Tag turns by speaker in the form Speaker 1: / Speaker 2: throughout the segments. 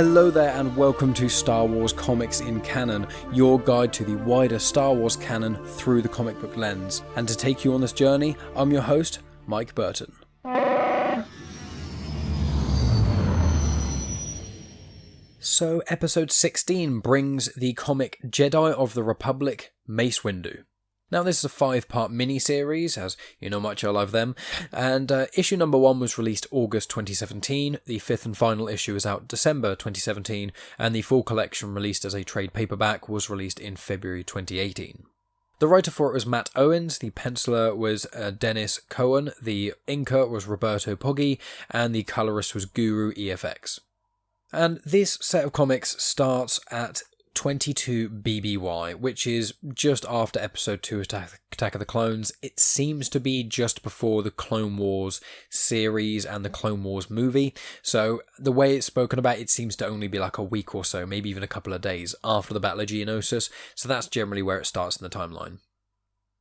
Speaker 1: Hello there and welcome to Star Wars Comics in Canon, your guide to the wider Star Wars canon through the comic book lens. And to take you on this journey, I'm your host, Mike Burton. So episode 16 brings the comic Jedi of the Republic, Mace Windu. Now this is a 5-part mini-series, as you know much I love them, and issue number 1 was released August 2017, the 5th and final issue is out December 2017, and the full collection released as a trade paperback was released in February 2018. The writer for it was Matt Owens, the penciler was Denys Cowan, the inker was Robert Poggi, and the colourist was Guru EFX. And this set of comics starts at 22 BBY, which is just after episode 2 Attack of the Clones. It seems to be just before the Clone Wars series and the Clone Wars movie, so the way it's spoken about, it seems to only be like a week or so, maybe even a couple of days after the Battle of Geonosis, so that's generally where it starts in the timeline.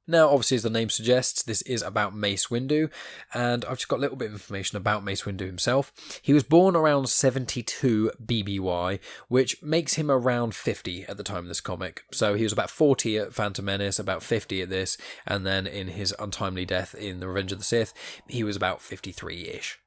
Speaker 1: Now, obviously, as the name suggests, this is about Mace Windu, and I've just got a little bit of information about Mace Windu himself. He was born around 72 BBY, which makes him around 50 at the time of this comic. So he was about 40 at Phantom Menace, about 50 at this, and then in his untimely death in The Revenge of the Sith, he was about 53-ish.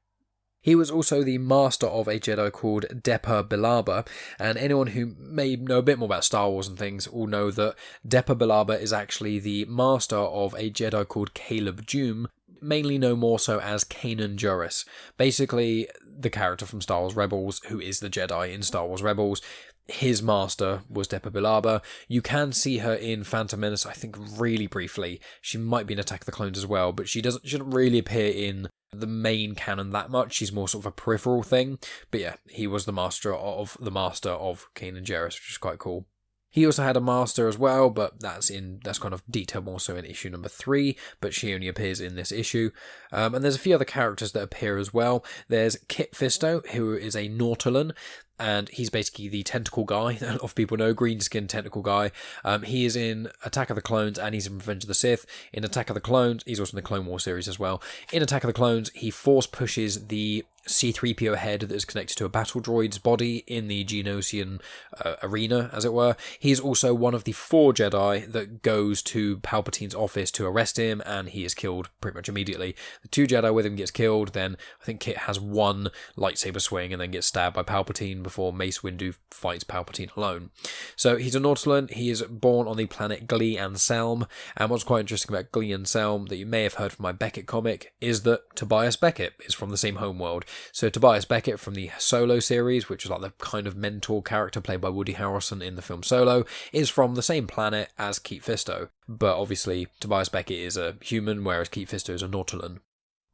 Speaker 1: He was also the master of a Jedi called Depa Billaba, and anyone who may know a bit more about Star Wars and things will know that Depa Billaba is actually the master of a Jedi called Caleb Dume, mainly known more so as Canon Juris. Basically, the character from Star Wars Rebels, who is the Jedi in Star Wars Rebels. His master was Depa Billaba. You can see her in Phantom Menace, I think really briefly. She might be in Attack of the Clones as well, but she doesn't really appear in the main canon that much. She's more sort of a peripheral thing. But yeah, he was the master of Canon Juris, which is quite cool. He also had a master as well, but that's kind of detailed more so in issue number 3, but she only appears in this issue. And there's a few other characters that appear as well. There's Kit Fisto, who is a Nautolan, and he's basically the tentacle guy. A lot of people know, green-skinned tentacle guy. He is in Attack of the Clones and he's in Revenge of the Sith. In Attack of the Clones, he's also in the Clone Wars series as well. In Attack of the Clones, he force pushes the C-3PO head that is connected to a battle droid's body in the Geonosian arena, as it were. He is also one of the 4 Jedi that goes to Palpatine's office to arrest him, and he is killed pretty much immediately. The 2 Jedi with him gets killed, then I think Kit has 1 lightsaber swing and then gets stabbed by Palpatine before Mace Windu fights Palpatine alone. So he's a Nautolan. He is born on the planet Glee and Selm, and what's quite interesting about Glee and Selm that you may have heard from my Beckett comic is that Tobias Beckett is from the same homeworld. So Tobias Beckett from the Solo series, which was like the kind of mentor character played by Woody Harrelson in the film Solo, is from the same planet as Kit Fisto. But obviously Tobias Beckett is a human, whereas Kit Fisto is a Nautolan.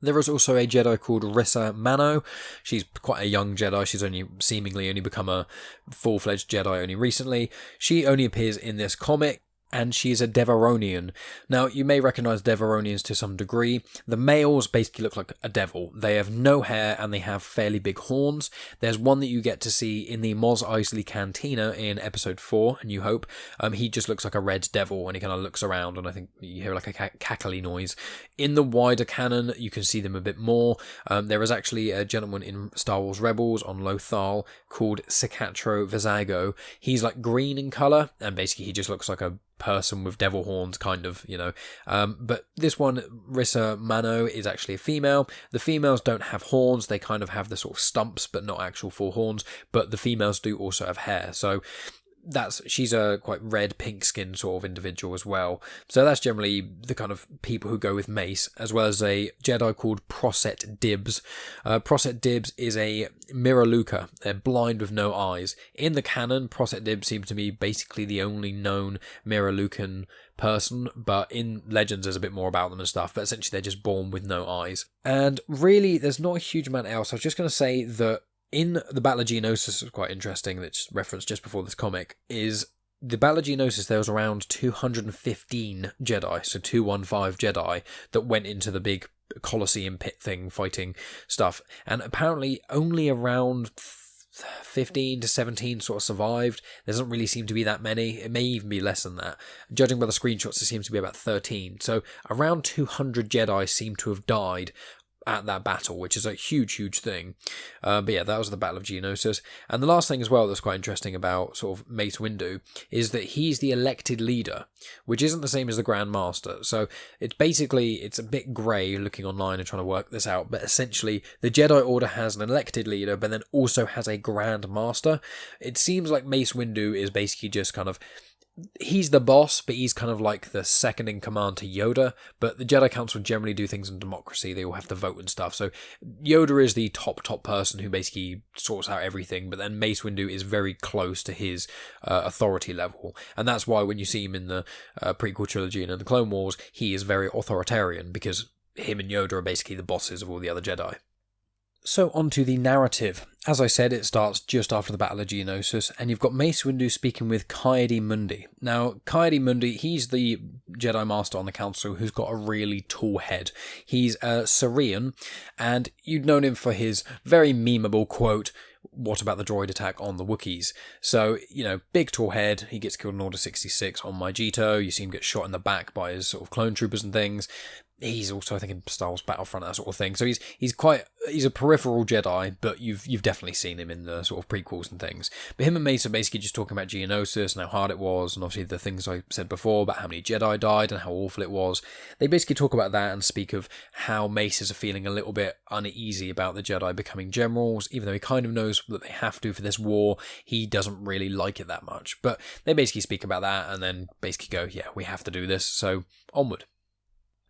Speaker 1: There is also a Jedi called Rissa Mano. She's quite a young Jedi. She's seemingly only become a full-fledged Jedi only recently. She only appears in this comic, and she's a Devaronian. Now, you may recognise Devaronians to some degree. The males basically look like a devil. They have no hair and they have fairly big horns. There's one that you get to see in the Mos Eisley Cantina in episode 4, A New Hope. He just looks like a red devil and he kind of looks around and I think you hear like a cackly noise. In the wider canon, you can see them a bit more. There is actually a gentleman in Star Wars Rebels on Lothal called Cicatro Vizago. He's like green in colour and basically he just looks like a person with devil horns, kind of, you know. But this one, Rissa Mano, is actually a female. The females don't have horns. They kind of have the sort of stumps, but not actual full horns. But the females do also have hair. So she's a quite red, pink skin sort of individual as well. So that's generally the kind of people who go with Mace, as well as a Jedi called Prosset Dibbs. Prosset Dibbs is a Miraluka. They're blind with no eyes. In the canon, Prosset Dibbs seems to be basically the only known Miralukan person, but in Legends there's a bit more about them and stuff, but essentially they're just born with no eyes. And really, there's not a huge amount else. I was just going to say that in the Battle of Geonosis, was quite interesting, that's referenced just before this comic, is the Battle of Geonosis, there was around 215 Jedi, so 215 Jedi, that went into the big Colosseum pit thing, fighting stuff, and apparently only around 15 to 17 sort of survived. There doesn't really seem to be that many. It may even be less than that. Judging by the screenshots, it seems to be about 13. So around 200 Jedi seem to have died at that battle, which is a huge thing. But yeah, that was the Battle of Geonosis. And the last thing as well that's quite interesting about sort of Mace Windu is that he's the elected leader, which isn't the same as the Grand Master. So it's a bit grey looking online and trying to work this out, but essentially the Jedi Order has an elected leader, but then also has a Grand Master. It seems like Mace Windu is basically just kind of, he's the boss, but he's kind of like the second in command to Yoda. But the Jedi Council generally do things in democracy. They all have to vote and stuff. So Yoda is the top person who basically sorts out everything. But then Mace Windu is very close to his authority level. And that's why when you see him in the prequel trilogy and in the Clone Wars, he is very authoritarian, because him and Yoda are basically the bosses of all the other Jedi. So onto the narrative. As I said, it starts just after the Battle of Geonosis, and you've got Mace Windu speaking with Coyote-Mundi. Now, Coyote-Mundi, he's the Jedi Master on the Council who's got a really tall head. He's a Saurian, and you'd known him for his very memeable quote, "What about the droid attack on the Wookiees?" So, big tall head, he gets killed in Order 66 on Maijito, you see him get shot in the back by his sort of clone troopers and things. He's also, I think, in Star Wars Battlefront, that sort of thing. So he's a peripheral Jedi, but you've definitely seen him in the sort of prequels and things. But him and Mace are basically just talking about Geonosis and how hard it was, and obviously the things I said before about how many Jedi died and how awful it was. They basically talk about that and speak of how Mace is feeling a little bit uneasy about the Jedi becoming generals, even though he kind of knows that they have to for this war. He doesn't really like it that much. But they basically speak about that and then basically go, yeah, we have to do this, so onward.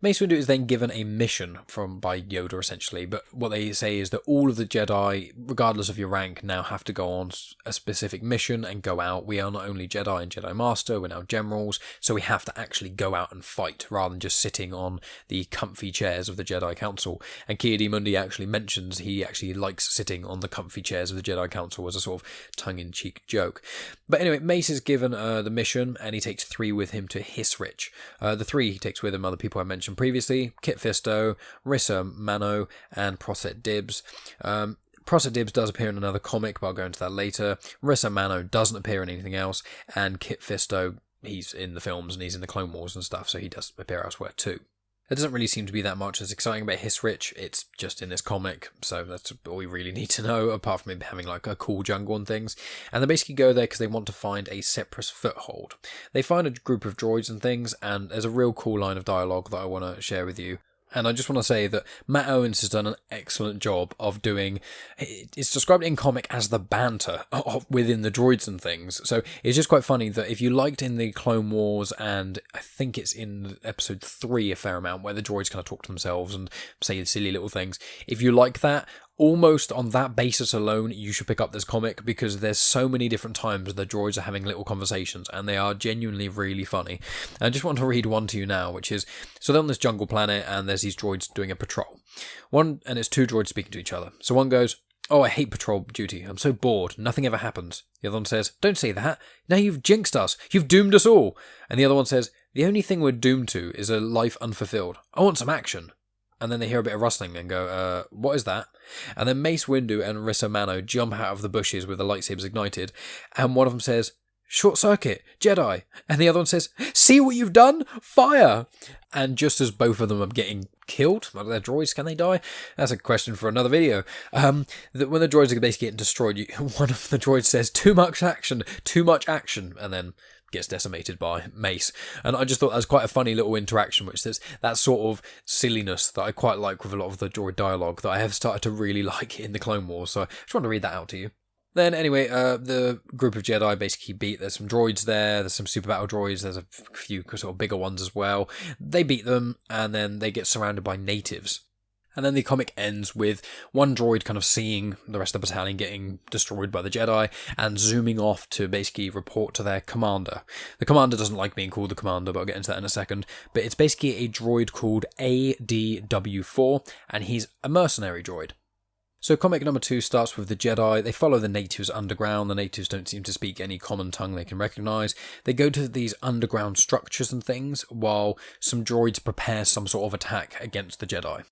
Speaker 1: Mace Windu is then given a mission by Yoda, essentially, but what they say is that all of the Jedi, regardless of your rank, now have to go on a specific mission and go out. We are not only Jedi and Jedi Master, we're now generals, so we have to actually go out and fight, rather than just sitting on the comfy chairs of the Jedi Council. And Coyote-Mundi actually mentions he actually likes sitting on the comfy chairs of the Jedi Council as a sort of tongue-in-cheek joke. But anyway, Mace is given the mission, and he takes 3 with him to Hissrich. The 3 he takes with him, other people I mentioned previously: Kit Fisto, Rissa Mano, and Prosset Dibbs. Prosset Dibbs does appear in another comic, but I'll go into that later. Rissa Mano doesn't appear in anything else, and Kit Fisto, he's in the films and he's in the Clone Wars and stuff, so he does appear elsewhere too. There doesn't really seem to be that much that's exciting about Hissrich. It's just in this comic, so that's all we really need to know, apart from maybe having like a cool jungle and things. And they basically go there because they want to find a separatist foothold. They find a group of droids and things, and there's a real cool line of dialogue that I want to share with you. And I just want to say that Matt Owens has done an excellent job of doing, it's described in comic as the banter within the droids and things. So it's just quite funny that if you liked in the Clone Wars, and I think it's in episode 3 a fair amount, where the droids kind of talk to themselves and say silly little things, if you like that, almost on that basis alone, you should pick up this comic, because there's so many different times the droids are having little conversations, and they are genuinely really funny. And I just want to read one to you now, which is, so they're on this jungle planet, and there's these droids doing a patrol. And it's 2 droids speaking to each other. So one goes, "Oh, I hate patrol duty. I'm so bored. Nothing ever happens." The other one says, "Don't say that. Now you've jinxed us. You've doomed us all." And the other one says, "The only thing we're doomed to is a life unfulfilled. I want some action." And then they hear a bit of rustling and go, what is that? And then Mace Windu and Rissa Mano jump out of the bushes with the lightsabers ignited, and one of them says, "Short circuit, Jedi." And the other one says, "See what you've done? Fire!" And just as both of them are getting killed, are their droids, can they die? That's a question for another video. When the droids are basically getting destroyed, one of the droids says, too much action, and then gets decimated by Mace. And I just thought that was quite a funny little interaction, which is that sort of silliness that I quite like with a lot of the droid dialogue that I have started to really like in the Clone Wars. So I just want to read that out to you. Then anyway, the group of Jedi basically beat, there's some droids there's some super battle droids, there's a few sort of bigger ones as well. They beat them, and then they get surrounded by natives. And then the comic ends with one droid kind of seeing the rest of the battalion getting destroyed by the Jedi and zooming off to basically report to their commander. The commander doesn't like being called the commander, but I'll get into that in a second. But it's basically a droid called ADW4, and he's a mercenary droid. So comic number 2 starts with the Jedi. They follow the natives underground. The natives don't seem to speak any common tongue they can recognise. They go to these underground structures and things while some droids prepare some sort of attack against the Jedi.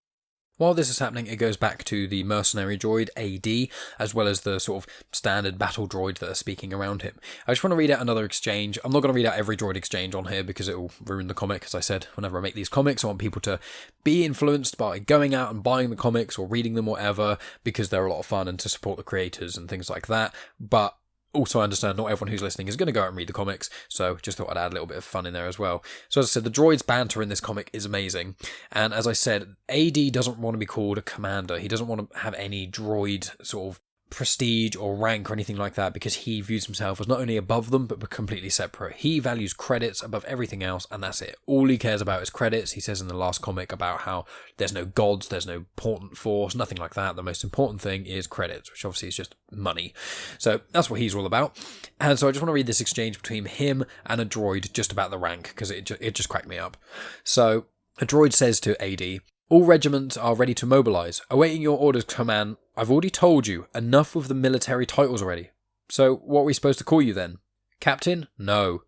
Speaker 1: While this is happening, it goes back to the mercenary droid, AD, as well as the sort of standard battle droids that are speaking around him. I just want to read out another exchange. I'm not going to read out every droid exchange on here because it will ruin the comic. As I said, whenever I make these comics, I want people to be influenced by going out and buying the comics or reading them, whatever, because they're a lot of fun and to support the creators and things like that. But also, I understand not everyone who's listening is going to go out and read the comics, so just thought I'd add a little bit of fun in there as well. So as I said, the droid's banter in this comic is amazing, and as I said, AD doesn't want to be called a commander. He doesn't want to have any droid sort of prestige or rank or anything like that, because he views himself as not only above them but completely separate. He values credits above everything else, and that's it. All he cares about is credits. He says in the last comic about how there's no gods, there's no important force, nothing like that. The most important thing is credits, which obviously is just money. So that's what he's all about. And so I just want to read this exchange between him and a droid just about the rank, because it just cracked me up. So a droid says to AD, "All regiments are ready to mobilise. Awaiting your orders, command. I've already told you, enough of the military titles already. So what are we supposed to call you then? Captain? No.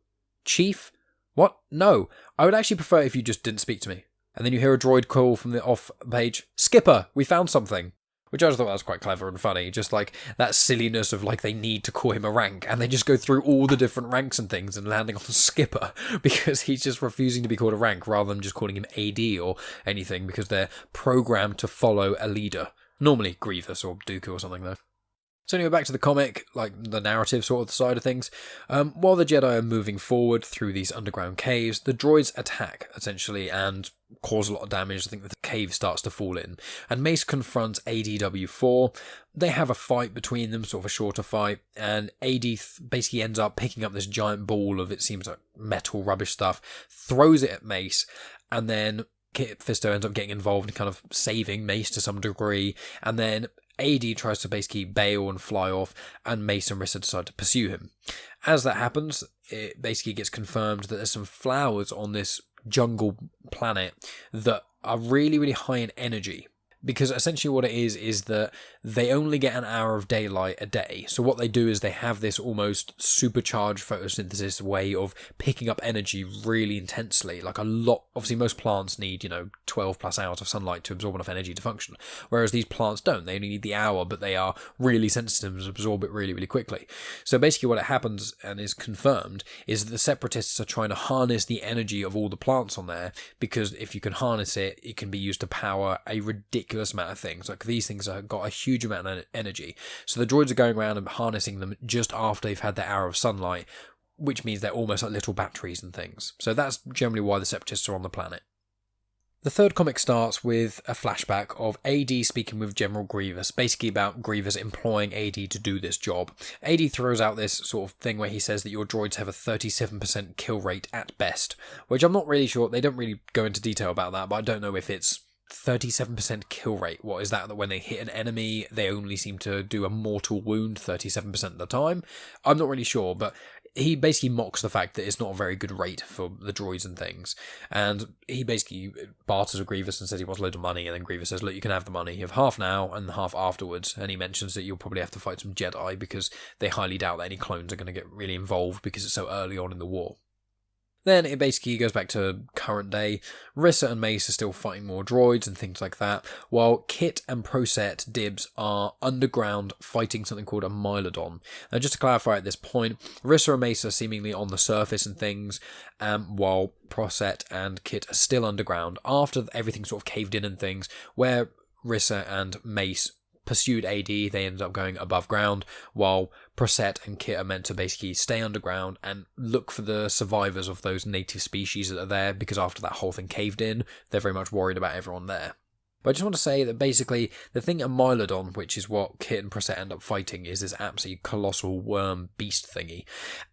Speaker 1: Chief? What? No. I would actually prefer if you just didn't speak to me." And then you hear a droid call from the off page, "Skipper, we found something." Which I just thought that was quite clever and funny. Just like that silliness of like they need to call him a rank, and they just go through all the different ranks and things and landing on Skipper because he's just refusing to be called a rank rather than just calling him AD or anything, because they're programmed to follow a leader. Normally Grievous or Dooku or something though. So anyway, back to the comic, like the narrative sort of side of things. While the Jedi are moving forward through these underground caves, the droids attack, essentially, and cause a lot of damage. I think the cave starts to fall in. And Mace confronts ADW4. They have a fight between them, sort of a shorter fight, and AD basically ends up picking up this giant ball of, it seems like, metal rubbish stuff, throws it at Mace, and then Fisto ends up getting involved and kind of saving Mace to some degree, and then AD tries to basically bail and fly off, and Mace and Rissa decide to pursue him. As that happens, it basically gets confirmed that there's some flowers on this jungle planet that are really, really high in energy. Because essentially what it is that they only get an hour of daylight a day. So what they do is they have this almost supercharged photosynthesis way of picking up energy really intensely. Like a lot, obviously most plants need, 12 plus hours of sunlight to absorb enough energy to function. Whereas these plants don't. They only need the hour, but they are really sensitive to absorb it really, really quickly. So basically what happens, and is confirmed, is that the Separatists are trying to harness the energy of all the plants on there, because if you can harness it, it can be used to power a ridiculous amount of things. Like these things have got a huge amount of energy, so the droids are going around and harnessing them just after they've had their hour of sunlight, which means they're almost like little batteries and things. So that's generally why the Separatists are on the planet. The third comic starts with a flashback of AD speaking with General Grievous, basically about Grievous employing AD to do this job. AD throws out this sort of thing where he says that your droids have a 37% kill rate at best, which I'm not really sure, they don't really go into detail about that, but I don't know if it's 37% kill rate. What is that when they hit an enemy, they only seem to do a mortal wound 37% of the time? I'm not really sure, but he basically mocks the fact that it's not a very good rate for the droids and things. And he basically barters with Grievous and says he wants loads of money, and then Grievous says, look, you can have the money. You have half now and half afterwards. And he mentions that you'll probably have to fight some Jedi because they highly doubt that any clones are going to get really involved because it's so early on in the war. Then it basically goes back to current day. Rissa and Mace are still fighting more droids and things like that, while Kit and Prosset Dibbs are underground fighting something called a Mylodon. Now just to clarify at this point, Rissa and Mace are seemingly on the surface and things, while Prosset and Kit are still underground after everything sort of caved in and things, where Rissa and Mace pursued AD, they ended up going above ground, while Prosset and Kit are meant to basically stay underground and look for the survivors of those native species that are there, because after that whole thing caved in, they're very much worried about everyone there. But I just want to say that basically the thing at Mylodon, which is what Kit and Prosset end up fighting, is this absolutely colossal worm beast thingy.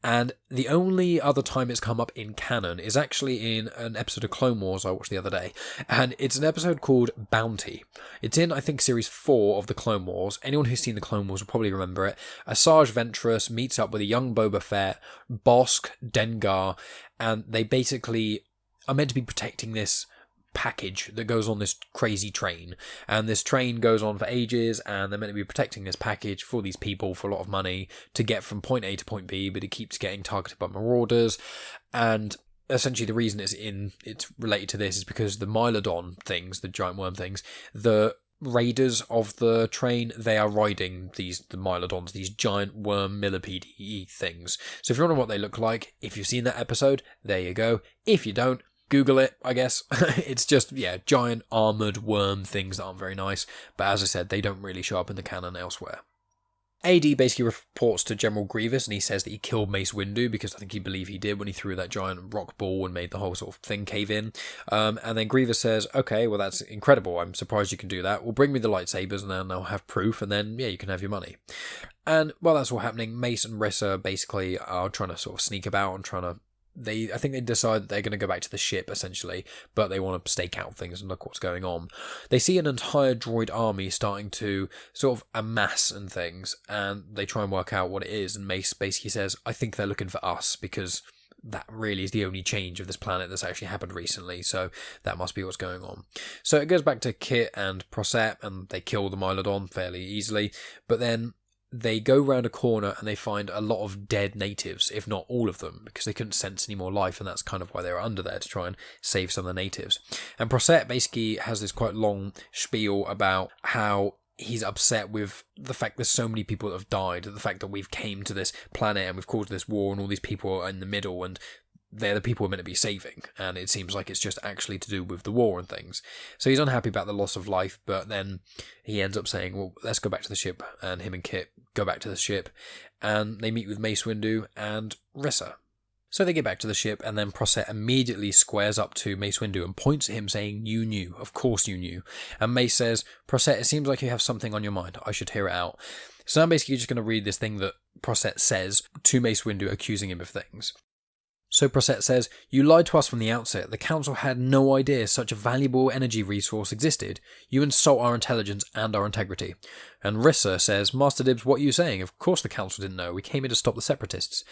Speaker 1: And the only other time it's come up in canon is actually in an episode of Clone Wars I watched the other day. And it's an episode called Bounty. It's in, I think, series 4 of the Clone Wars. Anyone who's seen the Clone Wars will probably remember it. Asajj Ventress meets up with a young Boba Fett, Bossk, Dengar, and they basically are meant to be protecting this package that goes on this crazy train, and this train goes on for ages, and they're meant to be protecting this package for these people for a lot of money to get from point A to point B, but it keeps getting targeted by marauders. And essentially the reason it's related to this is because the Mylodon things, the giant worm things, the raiders of the train, they are riding the Mylodons, these giant worm millipede things. So if you wonder what they look like, if you've seen that episode, there you go. If you don't, Google it, I guess. It's just, giant armoured worm things that aren't very nice. But as I said, they don't really show up in the canon elsewhere. AD basically reports to General Grievous, and he says that he killed Mace Windu, because I think he believed he did when he threw that giant rock ball and made the whole sort of thing cave in. And then Grievous says, okay, well, that's incredible. I'm surprised you can do that. Well, bring me the lightsabers, and then I'll have proof, and then, you can have your money. And while that's all happening, Mace and Rissa basically are trying to sort of sneak about and trying to I think they decide that they're going to go back to the ship, essentially, but they want to stake out things and look what's going on. They see an entire droid army starting to sort of amass and things, and they try and work out what it is, and Mace basically says, I think they're looking for us, because that really is the only change of this planet that's actually happened recently, so that must be what's going on. So it goes back to Kit and Prosset, and they kill the Mylodon fairly easily, but then they go round a corner and they find a lot of dead natives, if not all of them, because they couldn't sense any more life, and that's kind of why they were under there, to try and save some of the natives. And Prosset basically has this quite long spiel about how he's upset with the fact there's so many people that have died, the fact that we've came to this planet and we've caused this war and all these people are in the middle and they're the people we're meant to be saving, and it seems like it's just actually to do with the war and things. So he's unhappy about the loss of life, but then he ends up saying, well, let's go back to the ship, and him and Kit go back to the ship, and they meet with Mace Windu and Rissa. So they get back to the ship, and then Prosset immediately squares up to Mace Windu and points at him saying, you knew, of course you knew. And Mace says, Prosset, it seems like you have something on your mind, I should hear it out. So I'm basically just going to read this thing that Prosset says to Mace Windu, accusing him of things. So Prosset says, you lied to us from the outset. The Council had no idea such a valuable energy resource existed. You insult our intelligence and our integrity. And Rissa says, Master Dibbs, what are you saying? Of course the Council didn't know. We came here to stop the Separatists.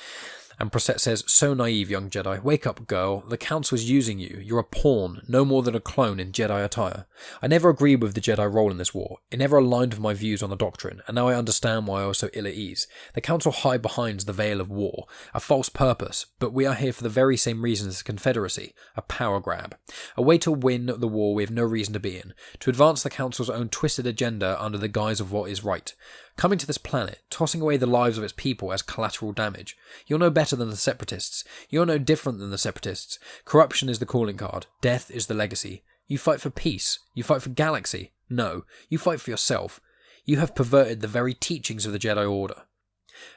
Speaker 1: And Prosset says, so naive, young Jedi. Wake up, girl. The Council is using you. You're a pawn, no more than a clone in Jedi attire. I never agreed with the Jedi role in this war. It never aligned with my views on the doctrine, and now I understand why I was so ill at ease. The Council hide behind the veil of war, a false purpose, but we are here for the very same reason as the Confederacy, a power grab. A way to win the war we have no reason to be in, to advance the Council's own twisted agenda under the guise of what is right. Coming to this planet, tossing away the lives of its people as collateral damage. You're no better than the Separatists. You're no different than the Separatists. Corruption is the calling card. Death is the legacy. You fight for peace. You fight for galaxy. No, you fight for yourself. You have perverted the very teachings of the Jedi Order.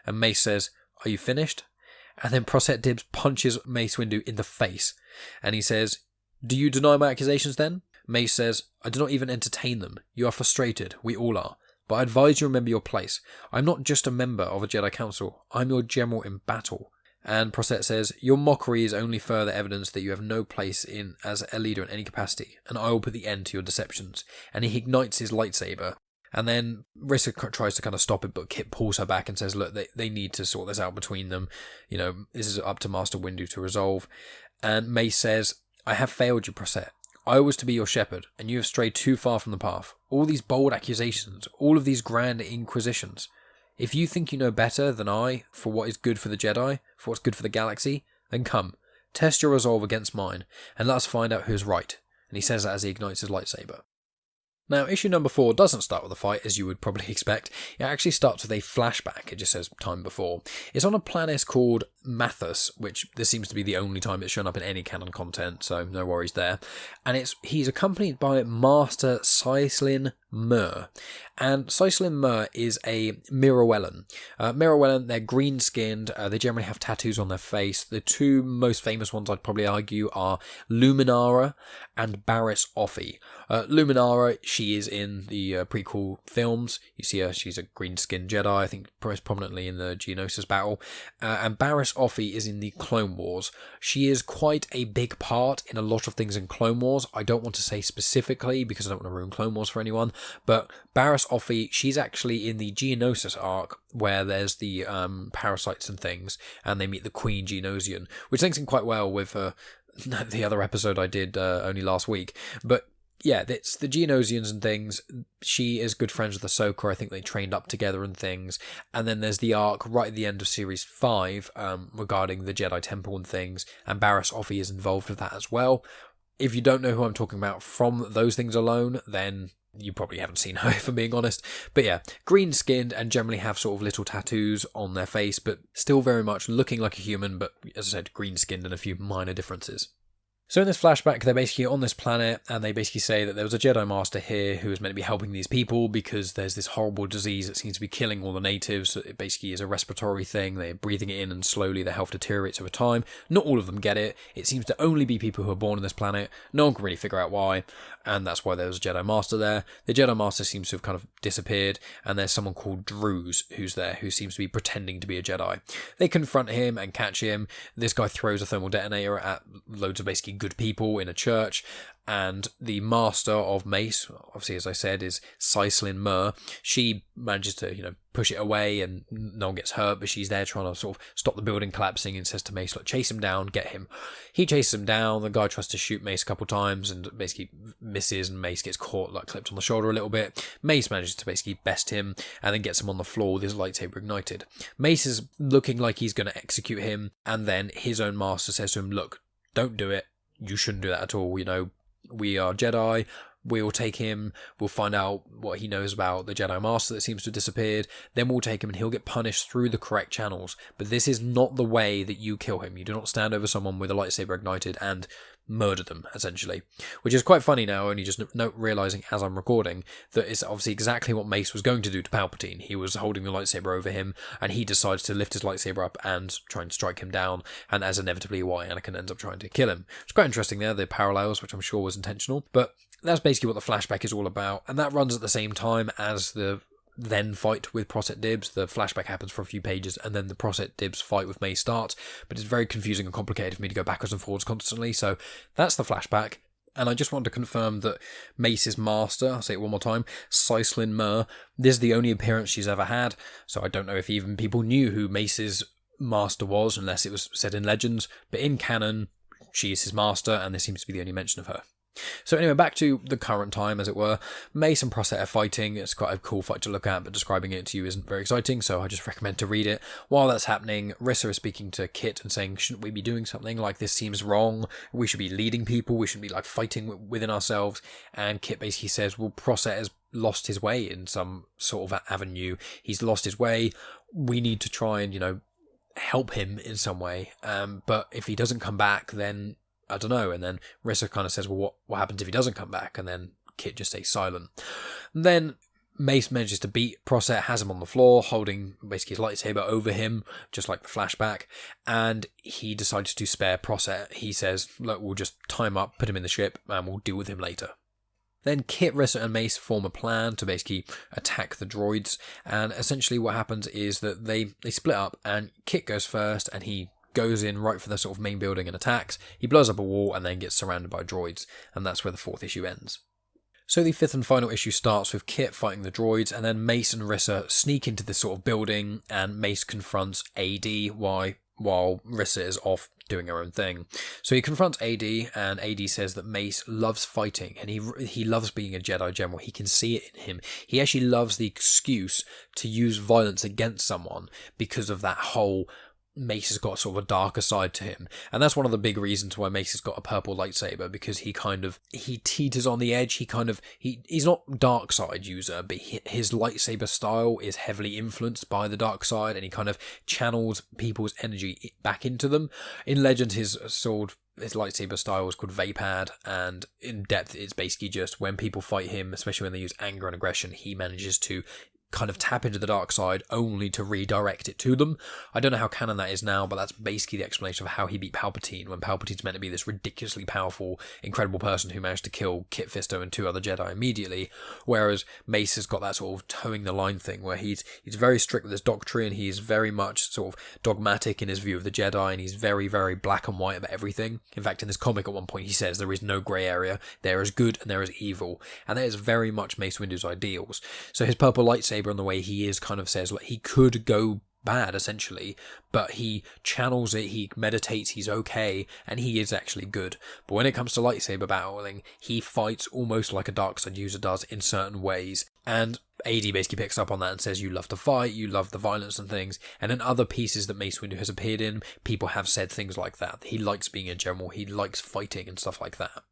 Speaker 1: And Mace says, are you finished? And then Prosset Dibbs punches Mace Windu in the face. And he says, do you deny my accusations then? Mace says, I do not even entertain them. You are frustrated. We all are. But I advise you remember your place. I'm not just a member of a Jedi Council. I'm your general in battle. And Prosset says, your mockery is only further evidence that you have no place in as a leader in any capacity, and I will put the end to your deceptions. And he ignites his lightsaber. And then Rissa tries to kind of stop it, but Kit pulls her back and says, look, they need to sort this out between them. This is up to Master Windu to resolve. And Mace says, I have failed you, Prosset. I was to be your shepherd, and you have strayed too far from the path. All these bold accusations, all of these grand inquisitions. If you think you know better than I for what is good for the Jedi, for what's good for the galaxy, then come, test your resolve against mine, and let us find out who's right. And he says that as he ignites his lightsaber. Now, issue number 4 doesn't start with a fight, as you would probably expect. It actually starts with a flashback. It just says time before. It's on a planet called Mathus, which this seems to be the only time it's shown up in any canon content, so no worries there. And he's accompanied by Master Syslin Mur. And Syslin Mur is a Mirowellan. Mirowellan, they're green-skinned, they generally have tattoos on their face. The two most famous ones, I'd probably argue, are Luminara and Barriss Offee. Luminara, she is in the prequel films. You see her, she's a green-skinned Jedi, I think most prominently in the Geonosis battle. And Barriss Offee is in the Clone Wars. She is quite a big part in a lot of things in Clone Wars. I don't want to say specifically because I don't want to ruin Clone Wars for anyone, but Barriss Offee, she's actually in the Geonosis arc where there's the parasites and things, and they meet the Queen Geonosian, which links in quite well with the other episode I did only last week. But yeah, it's the Geonosians and things. She is good friends with Ahsoka. I think they trained up together and things. And then there's the arc right at the end of Series 5 regarding the Jedi Temple and things. And Barriss Offee is involved with that as well. If you don't know who I'm talking about from those things alone, then you probably haven't seen her, if I'm being honest. But yeah, green-skinned and generally have sort of little tattoos on their face, but still very much looking like a human, but as I said, green-skinned and a few minor differences. So in this flashback, they're basically on this planet, and they basically say that there was a Jedi Master here who was meant to be helping these people because there's this horrible disease that seems to be killing all the natives. It basically is a respiratory thing. They're breathing it in, and slowly their health deteriorates over time. Not all of them get it. It seems to only be people who are born on this planet. No one can really figure out why, and that's why there was a Jedi Master there. The Jedi Master seems to have kind of disappeared, and there's someone called Druze who's there, who seems to be pretending to be a Jedi. They confront him and catch him. This guy throws a thermal detonator at loads of basically good people in a church, and the master of Mace, obviously as I said, is Cyslin Mur. She manages to, push it away and no one gets hurt, but she's there trying to sort of stop the building collapsing and says to Mace, like, chase him down, get him. He chases him down. The guy tries to shoot Mace a couple times and basically misses, and Mace gets caught, like clipped on the shoulder a little bit. Mace manages to basically best him and then gets him on the floor with his lightsaber ignited. Mace is looking like he's going to execute him, and then his own master says to him, look, don't do it. You shouldn't do that at all. We are Jedi. We'll take him. We'll find out what he knows about the Jedi Master that seems to have disappeared. Then we'll take him and he'll get punished through the correct channels. But this is not the way that you kill him. You do not stand over someone with a lightsaber ignited and murder them, essentially. Which is quite funny now, only just realising as I'm recording that it's obviously exactly what Mace was going to do to Palpatine. He was holding the lightsaber over him, and he decides to lift his lightsaber up and try and strike him down, and that's inevitably why Anakin ends up trying to kill him. It's quite interesting there, the parallels, which I'm sure was intentional, but that's basically what the flashback is all about, and that runs at the same time as the then fight with Prosset Dibbs. The flashback happens for a few pages, and then the Prosset Dibbs fight with Mace starts, but it's very confusing and complicated for me to go backwards and forwards constantly, so that's the flashback. And I just want to confirm that Mace's master, I'll say it one more time, Cyslin Mur, this is the only appearance she's ever had, so I don't know if even people knew who Mace's master was, unless it was said in Legends, but in canon, she is his master, and there seems to be the only mention of her. So anyway, back to the current time, as it were. Mace and Prosset are fighting. It's quite a cool fight to look at, but describing it to you isn't very exciting, so I just recommend to read it. While that's happening, Rissa is speaking to Kit and saying, shouldn't we be doing something? Like, this seems wrong. We should be leading people. We shouldn't be, like, fighting within ourselves. And Kit basically says, well, Prosset has lost his way in some sort of avenue. He's lost his way. We need to try and, help him in some way. But if he doesn't come back, then I don't know. And then Rissa kind of says, well, what happens if he doesn't come back? And then Kit just stays silent. And then Mace manages to beat Prosset, has him on the floor, holding basically his lightsaber over him, just like the flashback. And he decides to spare Prosset. He says, look, we'll just tie him up, put him in the ship, and we'll deal with him later. Then Kit, Rissa and Mace form a plan to basically attack the droids. And essentially what happens is that they split up, and Kit goes first, and he goes in right for the sort of main building and attacks. He blows up a wall and then gets surrounded by droids, and that's where the 4th issue ends. So the 5th and final issue starts with Kit fighting the droids, and then Mace and Rissa sneak into this sort of building, and Mace confronts AD while Rissa is off doing her own thing. So he confronts AD, and AD says that Mace loves fighting, and he loves being a Jedi General. He can see it in him. He actually loves the excuse to use violence against someone because of that whole Mace has got sort of a darker side to him, and that's one of the big reasons why Mace has got a purple lightsaber, because he teeters on the edge. He's not dark side user, but his lightsaber style is heavily influenced by the dark side, and he kind of channels people's energy back into them. In Legends, his lightsaber style is called Vapad, and in depth it's basically just when people fight him, especially when they use anger and aggression, he manages to kind of tap into the dark side only to redirect it to them. I don't know how canon that is now, but that's basically the explanation of how he beat Palpatine, when Palpatine's meant to be this ridiculously powerful, incredible person who managed to kill Kit Fisto and 2 other Jedi immediately, whereas Mace has got that sort of towing the line thing, where he's very strict with his doctrine, he's very much sort of dogmatic in his view of the Jedi, and he's very, very black and white about everything. In fact, in this comic at one point he says there is no grey area, there is good and there is evil, and that is very much Mace Windu's ideals. So his purple lightsaber and the way he is kind of says, like, he could go bad essentially, but he channels it, he meditates, he's okay, and he is actually good. But when it comes to lightsaber battling, he fights almost like a dark side user does in certain ways. And AD basically picks up on that and says, you love to fight, you love the violence and things. And in other pieces that Mace Windu has appeared in, people have said things like that. He likes being a general, he likes fighting and stuff like that.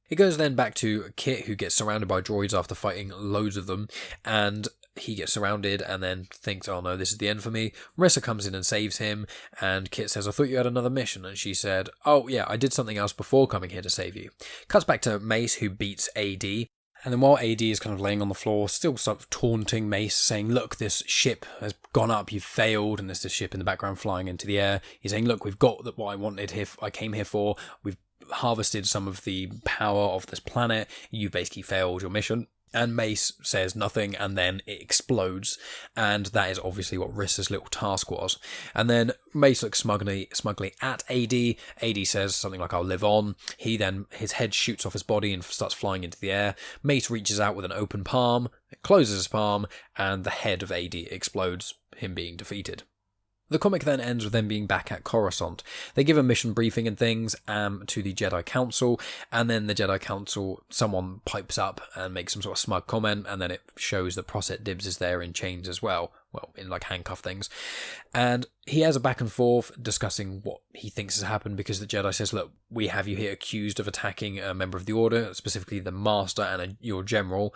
Speaker 1: It goes then back to Kit, who gets surrounded by droids after fighting loads of them, and he gets surrounded and then thinks, oh no, this is the end for me. Rissa comes in and saves him, and Kit says, I thought you had another mission, and she said, oh yeah, I did something else before coming here to save you. Cuts back to Mace, who beats AD, and then while AD is kind of laying on the floor, still sort of taunting Mace, saying, look, this ship has gone up, you've failed, and there's this ship in the background flying into the air. He's saying, look, we've got what I wanted here, I came here for, we've harvested some of the power of this planet, you basically failed your mission. And Mace says nothing, and then it explodes, and that is obviously what Rissa's little task was. And then Mace looks smugly at AD. AD says something like, I'll live on. He then, his head shoots off his body and starts flying into the air. Mace reaches out with an open palm, closes his palm, and the head of AD explodes, him being defeated. The comic then ends with them being back at Coruscant. They give a mission briefing and things to the Jedi Council, and then the Jedi Council, someone pipes up and makes some sort of smug comment, and then it shows that Prosset Dibbs is there in chains as well in like handcuff things. And he has a back and forth discussing what he thinks has happened, because the Jedi says, look, we have you here accused of attacking a member of the Order, specifically the Master and your General.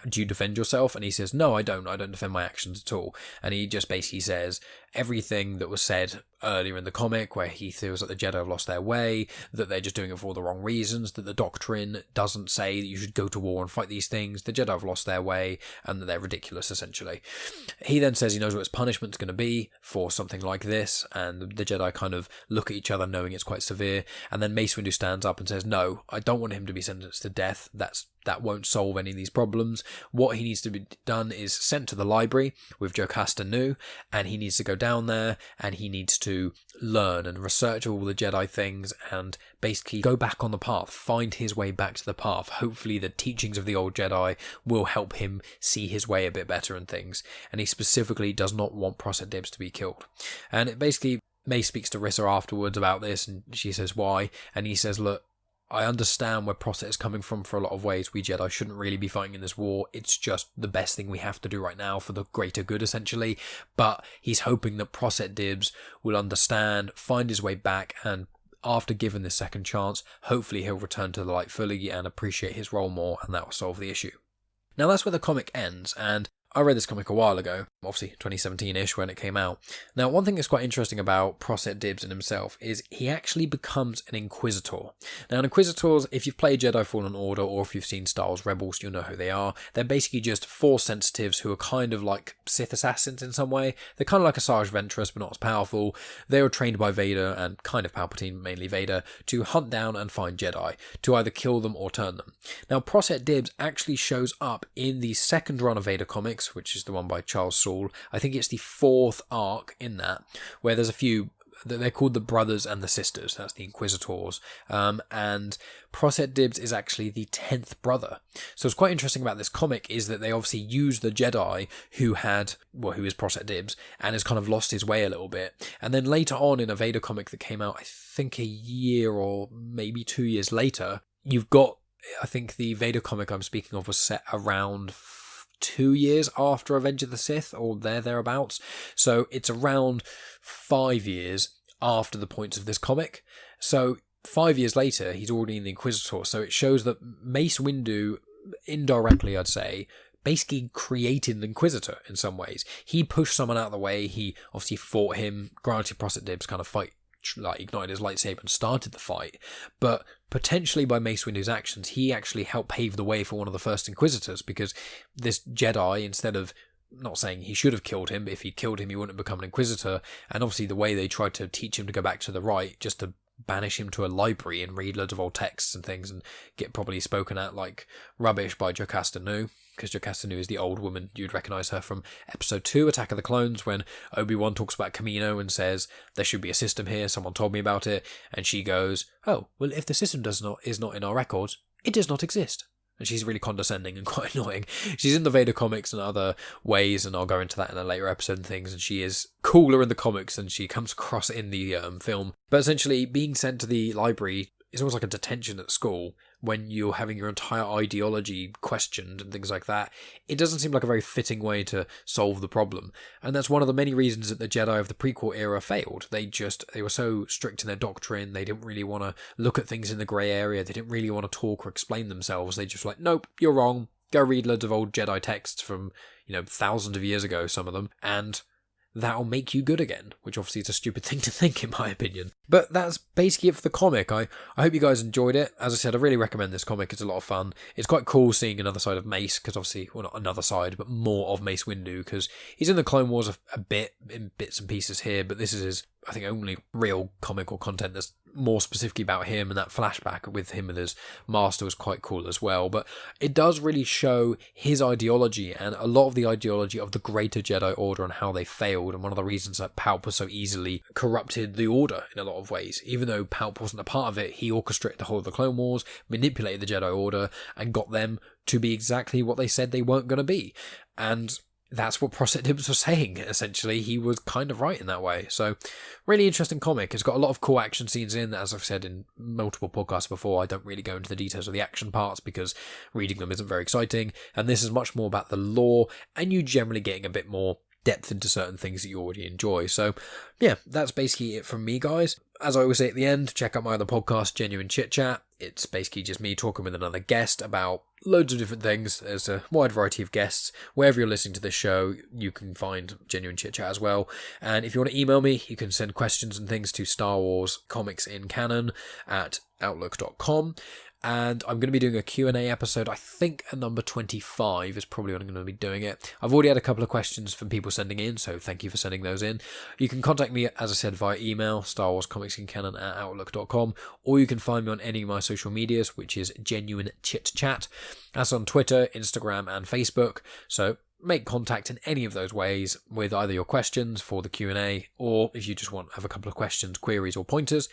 Speaker 1: Do you defend yourself? And he says, no, I don't defend my actions at all. And he just basically says everything that was said earlier in the comic, where he feels that the Jedi have lost their way, that they're just doing it for all the wrong reasons, that the doctrine doesn't say that you should go to war and fight these things, the Jedi have lost their way, and that they're ridiculous, essentially. He then says he knows what his punishment's going to be for something like this, and the Jedi kind of look at each other knowing it's quite severe, and then Mace Windu stands up and says, no, I don't want him to be sentenced to death, that won't solve any of these problems. What he needs to be done is sent to the library with Jocasta Nu, and he needs to go down there, and he needs to learn and research all the Jedi things, and basically go back on the path, find his way back to the path. Hopefully the teachings of the old Jedi will help him see his way a bit better and things. And he specifically does not want Prosset Dibbs to be killed. And it basically, Mace speaks to Rissa afterwards about this, and she says why, and he says, look, I understand where Prosset is coming from for a lot of ways. We Jedi shouldn't really be fighting in this war. It's just the best thing we have to do right now for the greater good, essentially. But he's hoping that Prosset Dibbs will understand, find his way back, and after given this second chance, hopefully he'll return to the light fully and appreciate his role more, and that will solve the issue. Now that's where the comic ends, and I read this comic a while ago, obviously 2017-ish when it came out. Now, one thing that's quite interesting about Prosset Dibbs and himself is he actually becomes an Inquisitor. Now, Inquisitors, if you've played Jedi Fallen Order or if you've seen Star Wars Rebels, you'll know who they are. They're basically just Force sensitives who are kind of like Sith assassins in some way. They're kind of like Asajj Ventress, but not as powerful. They were trained by Vader and kind of Palpatine, mainly Vader, to hunt down and find Jedi, to either kill them or turn them. Now, Prosset Dibbs actually shows up in the second run of Vader comics, which is the one by Charles Soule. I think it's the fourth arc in that, where there's a few, they're called the Brothers and the Sisters, that's the Inquisitors, and Prosset Dibbs is actually the 10th brother. So what's quite interesting about this comic is that they obviously use the Jedi who is Prosset Dibbs, and has kind of lost his way a little bit. And then later on in a Vader comic that came out, I think a year or maybe 2 years later, you've got, I think the Vader comic I'm speaking of was set around 2 years after Revenge of the Sith, or thereabouts. So it's around 5 years after the points of this comic. So 5 years later, he's already in the Inquisitor. So it shows that Mace Windu, indirectly I'd say, basically created an Inquisitor in some ways. He pushed someone out of the way. He obviously fought him. Granted, Prosset Dibbs kind of ignited his lightsaber and started the fight, but potentially by Mace Windu's actions, he actually helped pave the way for one of the first Inquisitors, because this Jedi, instead of, not saying he should have killed him, but if he'd killed him he wouldn't have become an Inquisitor, and obviously the way they tried to teach him to go back to the right, just to banish him to a library and read loads of old texts and things and get properly spoken at like rubbish by Jocasta Nu, because Jocasta Nu is the old woman. You'd recognise her from episode 2, Attack of the Clones, when Obi-Wan talks about Camino and says, there should be a system here, someone told me about it, and she goes, oh, well, if the system is not in our records, it does not exist. And she's really condescending and quite annoying. She's in the Vader comics and other ways, and I'll go into that in a later episode and things, and she is cooler in the comics than she comes across in the film. But essentially, being sent to the library is almost like a detention at school when you're having your entire ideology questioned and things like that. It doesn't seem like a very fitting way to solve the problem. And that's one of the many reasons that the Jedi of the prequel era failed. They were so strict in their doctrine, they didn't really want to look at things in the grey area, they didn't really want to talk or explain themselves. They just like, nope, you're wrong. Go read loads of old Jedi texts from, thousands of years ago, some of them, and that'll make you good again, which obviously is a stupid thing to think in my opinion. But that's basically it for the comic. I hope you guys enjoyed it. As I said, I really recommend this comic. It's a lot of fun. It's quite cool seeing another side of Mace, because obviously, well, not another side, but more of Mace Windu, because he's in the Clone Wars a bit, in bits and pieces here, but this is his, I think, only real comic or content that's more specifically about him, and that flashback with him and his master was quite cool as well. But it does really show his ideology and a lot of the ideology of the greater Jedi Order and how they failed, and one of the reasons that Palp was so easily corrupted the Order in a lot of ways. Even though Palp wasn't a part of it, he orchestrated the whole of the Clone Wars, manipulated the Jedi Order, and got them to be exactly what they said they weren't going to be. And that's what Prosset Dibbs was saying, essentially. He was kind of right in that way. So, really interesting comic. It's got a lot of cool action scenes in. As I've said in multiple podcasts before, I don't really go into the details of the action parts because reading them isn't very exciting. And this is much more about the lore, and you generally getting a bit more depth into certain things that you already enjoy. So, yeah, that's basically it from me, guys. As I always say at the end, check out my other podcast, Genuine Chit-Chat. It's basically just me talking with another guest about loads of different things. There's a wide variety of guests. Wherever you're listening to this show, you can find Genuine Chit-Chat as well. And if you want to email me, you can send questions and things to Star Wars Comics in Canon at outlook.com. And I'm going to be doing a Q&A episode. I think at number 25 is probably when I'm going to be doing it. I've already had a couple of questions from people sending in, so thank you for sending those in. You can contact me, as I said, via email, StarWarsComicsInCanon at outlook.com, or you can find me on any of my social medias, which is Genuine Chit-Chat. That's on Twitter, Instagram, and Facebook. So make contact in any of those ways with either your questions for the Q&A, or if you just want to have a couple of questions, queries, or pointers,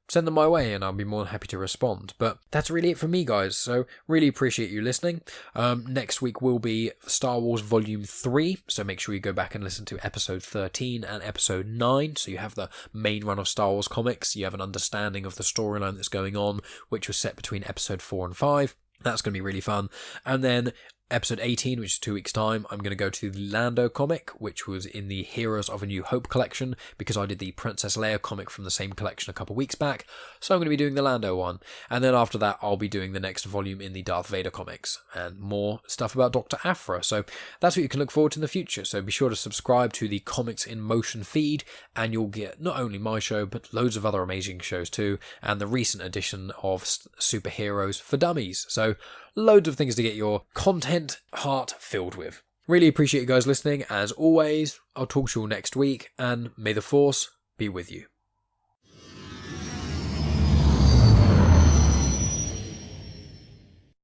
Speaker 1: send them my way and I'll be more than happy to respond. But that's really it from me, guys, so really appreciate you listening. Next week will be Star Wars Volume 3, so make sure you go back and listen to Episode 13 and Episode 9, so you have the main run of Star Wars comics, you have an understanding of the storyline that's going on, which was set between Episode 4 and 5. That's going to be really fun. And then Episode 18, which is 2 weeks' time, I'm going to go to the Lando comic, which was in the Heroes of a New Hope collection, because I did the Princess Leia comic from the same collection a couple of weeks back, so I'm going to be doing the Lando one. And then after that, I'll be doing the next volume in the Darth Vader comics, and more stuff about Dr. Aphra. So that's what you can look forward to in the future, so be sure to subscribe to the Comics in Motion feed, and you'll get not only my show, but loads of other amazing shows too, and the recent edition of Superheroes for Dummies. So loads of things to get your content heart filled with. Really appreciate you guys listening. As always, I'll talk to you all next week, and may the Force be with you.